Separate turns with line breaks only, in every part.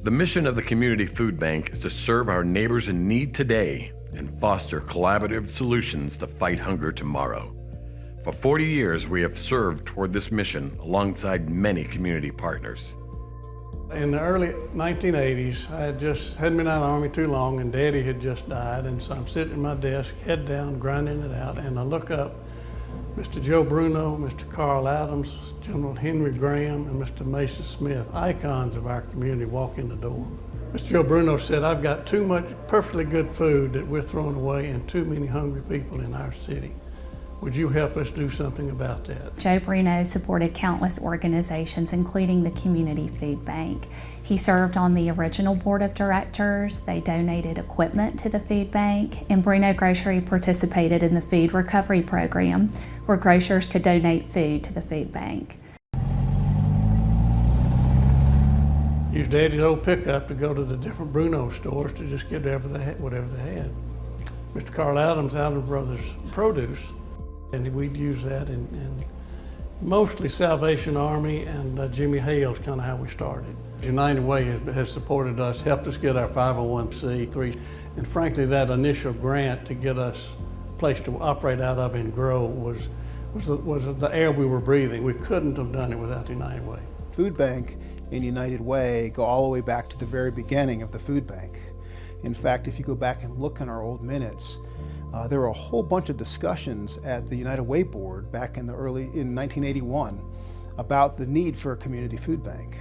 The mission of the Community Food Bank is to serve our neighbors in need today and foster collaborative solutions to fight hunger tomorrow. For 40 years, we have served toward this mission alongside many community partners.
In the early 1980s, I hadn't been out of the Army too long, and Daddy had just died, and so I'm sitting at my desk, head down, grinding it out, and I look up, Mr. Joe Bruno, Mr. Carl Adams, General Henry Graham, and Mr. Mason Smith, icons of our community, walk in the door. Mr. Joe Bruno said, "I've got too much perfectly good food that we're throwing away and too many hungry people in our city. Would you help us do something about that?"
Joe Bruno supported countless organizations, including the Community Food Bank. He served on the original board of directors. They donated equipment to the food bank, and Bruno Grocery participated in the food recovery program, where grocers could donate food to the food bank.
Used Daddy's old pickup to go to the different Bruno stores to just get whatever they had. Mr. Carl Adams, Adams Brothers Produce, and we'd use that in mostly Salvation Army, and Jimmy Hale's kind of how we started. United Way has supported us, helped us get our 501c3, and frankly that initial grant to get us a place to operate out of and grow was the air we were breathing. We couldn't have done it without the United Way.
Food Bank and United Way go all the way back to the very beginning of the food bank. In fact, if you go back and look in our old minutes, there were a whole bunch of discussions at the United Way board back in 1981 about the need for a community food bank.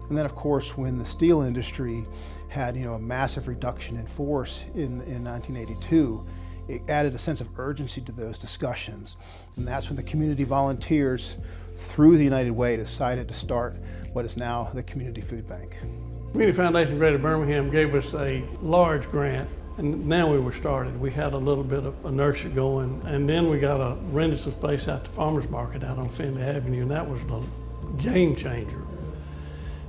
And then of course when the steel industry had a massive reduction in force in 1982, it added a sense of urgency to those discussions. And that's when the community volunteers through the United Way decided to start what is now the Community Food Bank.
Community Foundation of Greater Birmingham gave us a large grant, and now we were started. We had a little bit of inertia going, and then we got rented some space out to Farmers Market out on Finley Avenue, and that was the game changer.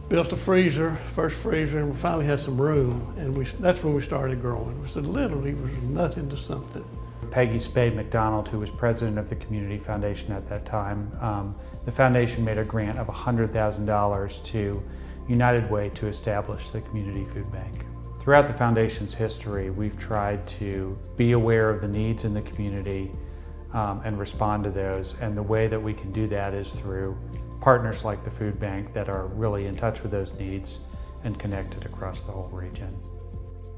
Built a freezer, first freezer, and we finally had some room, and that's when we started growing. So literally it was nothing to something.
Peggy Spade McDonald, who was president of the Community Foundation at that time, the foundation made a grant of $100,000 to United Way to establish the Community Food Bank. Throughout the foundation's history, we've tried to be aware of the needs in the community and respond to those, and the way that we can do that is through partners like the food bank that are really in touch with those needs and connected across the whole region.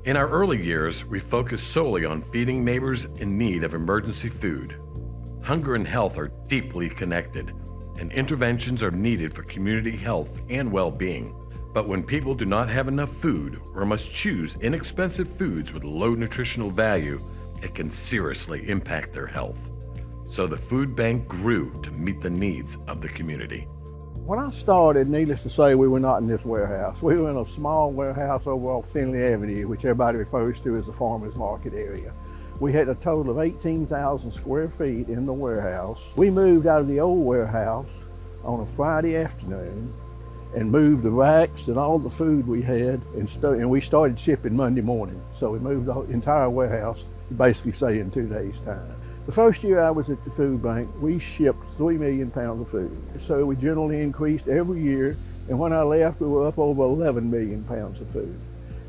In our early years, we focused solely on feeding neighbors in need of emergency food. Hunger and health are deeply connected, and interventions are needed for community health and well-being. But when people do not have enough food or must choose inexpensive foods with low nutritional value, it can seriously impact their health. So the food bank grew to meet the needs of the community.
When I started, needless to say, we were not in this warehouse. We were in a small warehouse over off Finley Avenue, which everybody refers to as the farmers market area. We had a total of 18,000 square feet in the warehouse. We moved out of the old warehouse on a Friday afternoon and moved the racks and all the food we had, and we started shipping Monday morning. So we moved the entire warehouse, basically say in 2 days' time. The first year I was at the food bank, we shipped 3 million pounds of food. So we generally increased every year, and when I left, we were up over 11 million pounds of food.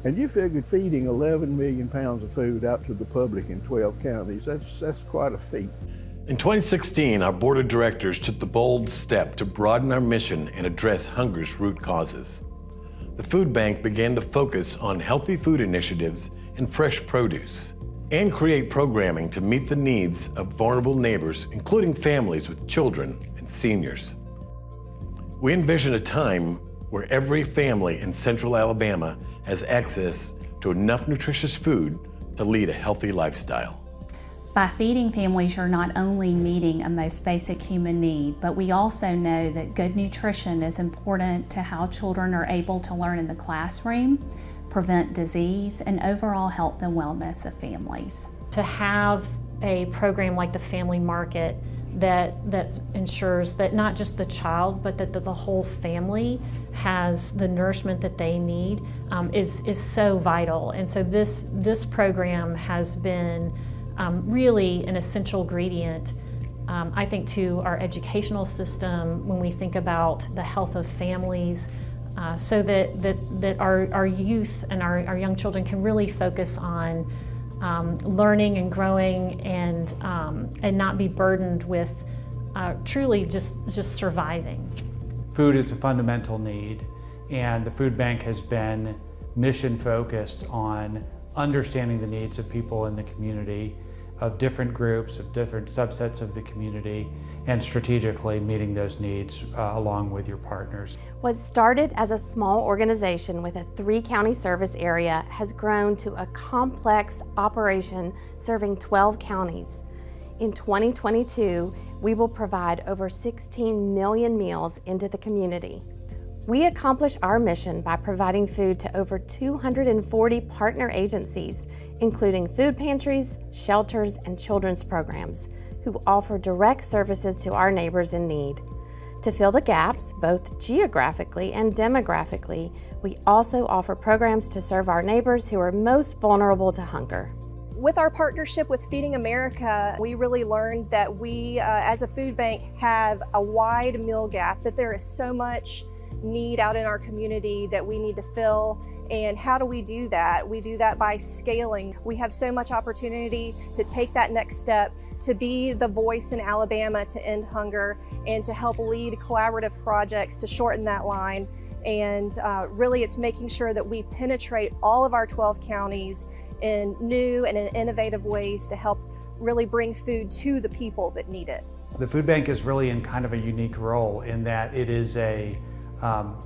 And you figured feeding 11 million pounds of food out to the public in 12 counties, that's quite a feat.
In 2016, our board of directors took the bold step to broaden our mission and address hunger's root causes. The food bank began to focus on healthy food initiatives and fresh produce, and create programming to meet the needs of vulnerable neighbors, including families with children and seniors. We envision a time where every family in Central Alabama has access to enough nutritious food to lead a healthy lifestyle.
By feeding families, you're not only meeting a most basic human need, but we also know that good nutrition is important to how children are able to learn in the classroom, prevent disease, and overall health and wellness of families.
To have a program like the Family Market that ensures that not just the child, but that the whole family has the nourishment that they need is so vital. And so this program has been really an essential ingredient, I think, to our educational system when we think about the health of families, so that our youth and our young children can really focus on learning and growing and not be burdened with truly just surviving.
Food is a fundamental need, and the food bank has been mission focused on understanding the needs of people in the community, of different groups, of different subsets of the community, and strategically meeting those needs along with your partners.
What started as a small organization with a 3-county service area has grown to a complex operation serving 12 counties. In 2022, we will provide over 16 million meals into the community. We accomplish our mission by providing food to over 240 partner agencies, including food pantries, shelters, and children's programs, who offer direct services to our neighbors in need. To fill the gaps, both geographically and demographically, we also offer programs to serve our neighbors who are most vulnerable to hunger.
With our partnership with Feeding America, we really learned that we, as a food bank, have a wide meal gap, that there is so much need out in our community that we need to fill. And how do we do that? We do that by scaling. We have so much opportunity to take that next step, to be the voice in Alabama to end hunger, and to help lead collaborative projects to shorten that line. And really it's making sure that we penetrate all of our 12 counties in new and in innovative ways to help really bring food to the people that need it.
The food bank is really in kind of a unique role in that it is an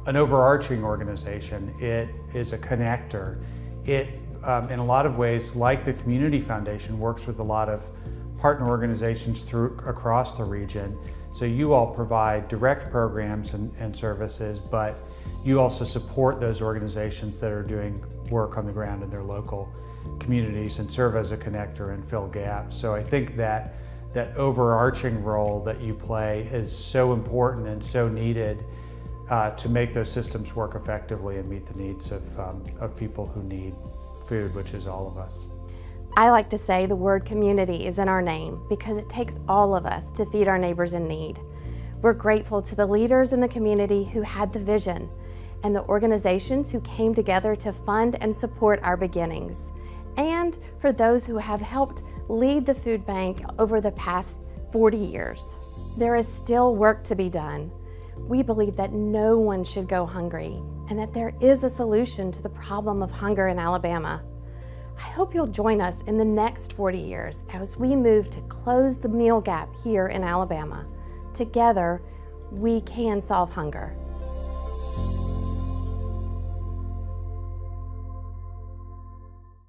overarching organization. It is a connector. It, in a lot of ways, like the Community Foundation, works with a lot of partner organizations across the region. So you all provide direct programs and services, but you also support those organizations that are doing work on the ground in their local communities and serve as a connector and fill gaps. So I think that overarching role that you play is so important and so needed to make those systems work effectively and meet the needs of people who need food, which is all of us.
I like to say the word community is in our name because it takes all of us to feed our neighbors in need. We're grateful to the leaders in the community who had the vision and the organizations who came together to fund and support our beginnings, and for those who have helped lead the food bank over the past 40 years. There is still work to be done. We believe that no one should go hungry and that there is a solution to the problem of hunger in Alabama. I hope you'll join us in the next 40 years as we move to close the meal gap here in Alabama. Together, we can solve hunger.